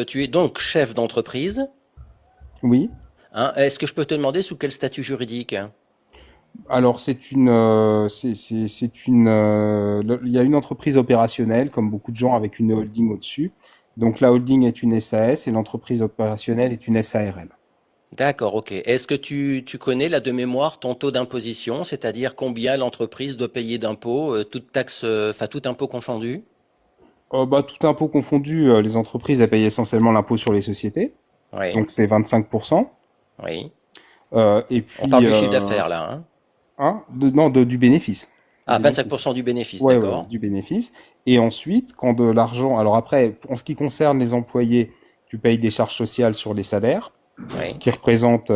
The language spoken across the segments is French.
Tu es donc chef d'entreprise, Oui. hein. Est-ce que je peux te demander sous quel statut juridique? Alors il y a une entreprise opérationnelle, comme beaucoup de gens, avec une holding au-dessus. Donc la holding est une SAS et l'entreprise opérationnelle est une SARL. D'accord, ok. Est-ce que tu connais là de mémoire ton taux d'imposition, c'est-à-dire combien l'entreprise doit payer d'impôts, toute taxe, enfin tout impôt confondu? Bah, tout impôt confondu, les entreprises elles payent essentiellement l'impôt sur les sociétés, Oui, donc c'est 25%. oui. Et On parle puis, du chiffre d'affaires là, hein? non, du bénéfice. Du Ah, bénéfice. 25% du bénéfice, Ouais, ouais, d'accord. du bénéfice. Et ensuite, quand de l'argent, alors après, en ce qui concerne les employés, tu payes des charges sociales sur les salaires, Oui. qui représentent,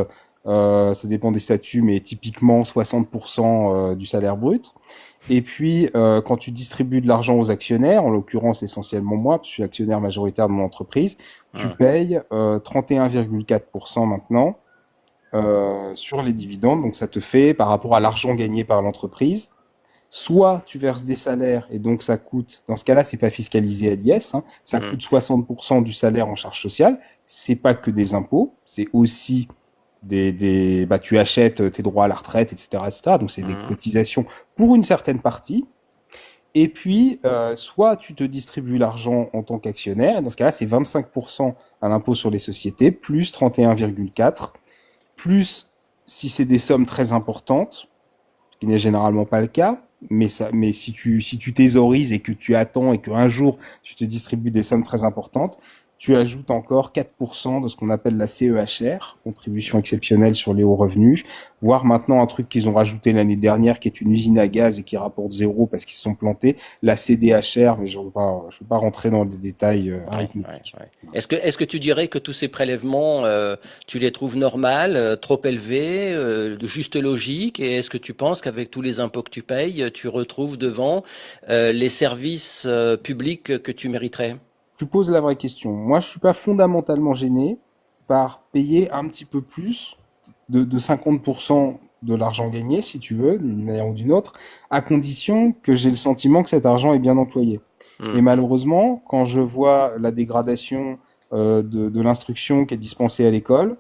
ça dépend des statuts, mais typiquement 60% du salaire brut. Et puis, quand tu distribues de l'argent aux actionnaires, en l'occurrence essentiellement moi, parce que je suis l'actionnaire majoritaire de mon entreprise, tu Hmm. payes 31,4% maintenant sur les dividendes. Donc ça te fait, par rapport à l'argent gagné par l'entreprise, soit tu verses des salaires et donc ça coûte, dans ce cas-là, c'est pas fiscalisé à l'IS, hein, ça Hmm. coûte 60% du salaire en charge sociale. C'est pas que des impôts, c'est aussi bah, tu achètes tes droits à la retraite, etc., etc. Donc c'est des Hmm. cotisations pour une certaine partie. Et puis, soit tu te distribues l'argent en tant qu'actionnaire, et dans ce cas-là, c'est 25% à l'impôt sur les sociétés, plus 31,4, plus si c'est des sommes très importantes, ce qui n'est généralement pas le cas, mais si tu thésauриses et que tu attends et qu'un jour tu te distribues des sommes très importantes, tu ajoutes encore 4% de ce qu'on appelle la CEHR, contribution exceptionnelle sur les hauts revenus, voire maintenant un truc qu'ils ont rajouté l'année dernière qui est une usine à gaz et qui rapporte zéro parce qu'ils se sont plantés, la CDHR, mais je ne veux pas rentrer dans des détails Ouais, ouais, arithmétiques. ouais. Est-ce que tu dirais que tous ces prélèvements, tu les trouves normales, trop élevés, de juste logique, et est-ce que tu penses qu'avec tous les impôts que tu payes, tu retrouves devant les services publics que tu mériterais? Tu poses la vraie question. Moi, je suis pas fondamentalement gêné par payer un petit peu plus de 50% de l'argent gagné, si tu veux, d'une manière ou d'une autre, à condition que j'ai le sentiment que cet argent est bien employé. Et Mhm. malheureusement, quand je vois la dégradation de l'instruction qui est dispensée à l'école,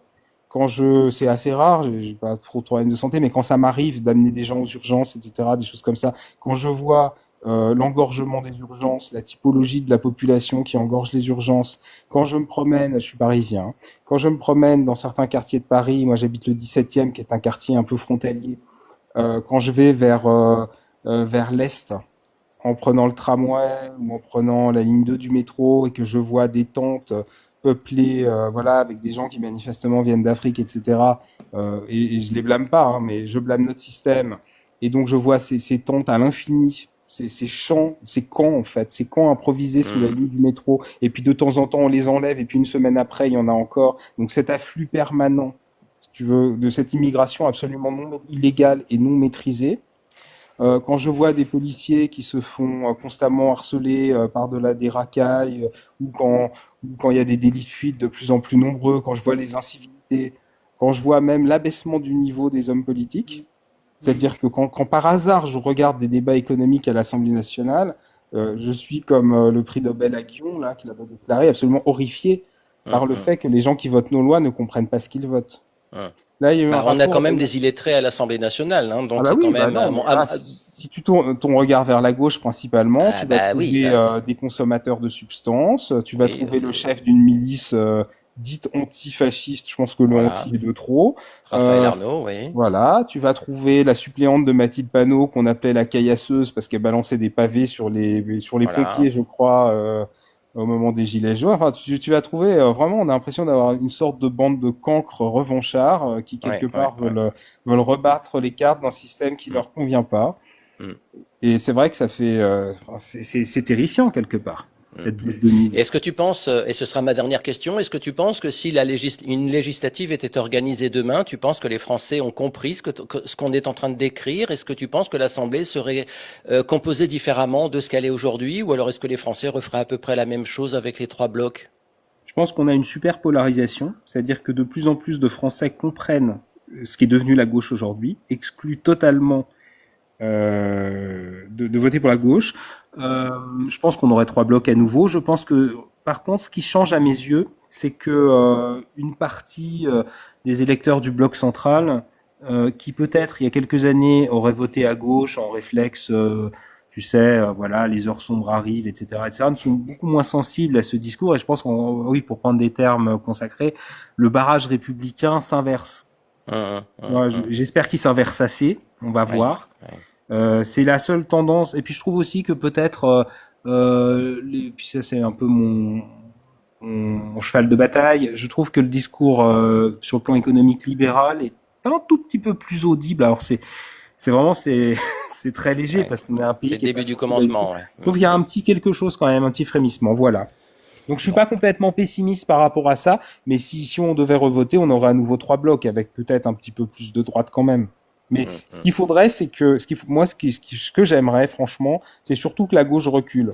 c'est assez rare, j'ai pas trop de problèmes de santé, mais quand ça m'arrive d'amener des gens aux urgences, etc., des choses comme ça, quand je vois l'engorgement des urgences, la typologie de la population qui engorge les urgences, quand je me promène, je suis parisien, hein, quand je me promène dans certains quartiers de Paris, moi j'habite le 17e, qui est un quartier un peu frontalier, quand je vais vers l'est, en prenant le tramway ou en prenant la ligne 2 du métro et que je vois des tentes peuplées, voilà, avec des gens qui manifestement viennent d'Afrique, etc. Et je les blâme pas, hein, mais je blâme notre système. Et donc je vois ces tentes à l'infini, ces champs, ces camps en fait, ces camps improvisés sous la Mhm. ligne du métro. Et puis de temps en temps on les enlève et puis une semaine après il y en a encore. Donc cet afflux permanent, si tu veux, de cette immigration absolument non illégale et non maîtrisée. Quand je vois des policiers qui se font constamment harceler par-delà des racailles, ou quand il y a des délits de fuite de plus en plus nombreux, quand je vois les incivilités, quand je vois même l'abaissement du niveau des hommes politiques, c'est-à-dire que quand par hasard je regarde des débats économiques à l'Assemblée nationale, je suis comme le prix Nobel à Guillon, là, qui l'avait déclaré, absolument horrifié par le Mhm. fait que les gens qui votent nos lois ne comprennent pas ce qu'ils votent. Mhm. Là, il y a eu un Bah, on a quand rapport de même des illettrés à l'Assemblée nationale, hein, ah donc bah c'est quand oui, bah même non, mais là, si tu tournes ton regard vers la gauche principalement, ah tu vas bah oui, trouver enfin des consommateurs de substances, tu vas oui, trouver le chef d'une milice dite antifasciste, je pense que le voilà. anti est de trop. Raphaël Euh, Arnaud, oui, voilà, tu vas trouver la suppléante de Mathilde Panot qu'on appelait la caillasseuse parce qu'elle balançait des pavés sur les voilà. pompiers, je crois, au moment des Gilets jaunes. Enfin, tu vas trouver vraiment, on a l'impression d'avoir une sorte de bande de cancres revanchards qui Ouais, quelque ouais, part ouais. veulent rebattre les cartes d'un système qui Mm, leur convient pas. mm, Et c'est vrai que ça fait, enfin, c'est terrifiant quelque part mm. cette baisse de niveau. Est-ce que tu penses, et ce sera ma dernière question, est-ce que tu penses que si une législative était organisée demain, tu penses que les Français ont compris ce qu'on est en train de décrire? Est-ce que tu penses que l'Assemblée serait composée différemment de ce qu'elle est aujourd'hui? Ou alors est-ce que les Français referaient à peu près la même chose avec les trois blocs? Je pense qu'on a une super polarisation, c'est-à-dire que de plus en plus de Français comprennent ce qui est devenu la gauche aujourd'hui, excluent totalement de voter pour la gauche. Je pense qu'on aurait trois blocs à nouveau. Je pense que par contre, ce qui change à mes yeux, c'est que une partie des électeurs du bloc central, qui peut-être il y a quelques années auraient voté à gauche en réflexe, tu sais, voilà, les heures sombres arrivent, etc., etc., ne sont beaucoup moins sensibles à ce discours. Et je pense oui, pour prendre des termes consacrés, le barrage républicain s'inverse. Ouais, j'espère qu'il s'inverse assez. On va voir. C'est la seule tendance. Et puis je trouve aussi que peut-être, puis ça c'est un peu mon cheval de bataille. Je trouve que le discours sur le plan économique libéral est un tout petit peu plus audible. Alors c'est vraiment c'est très léger parce qu'on est un pays c'est le qui est début pas du sorti commencement. d'Alger. Je trouve qu'il y a un petit quelque chose quand même, un petit frémissement. Voilà. Donc je suis pas complètement pessimiste par rapport à ça, mais si on devait revoter, on aurait à nouveau 3 blocs avec peut-être un petit peu plus de droite quand même. Mais ce qu'il faudrait, c'est que ce que j'aimerais franchement, c'est surtout que la gauche recule.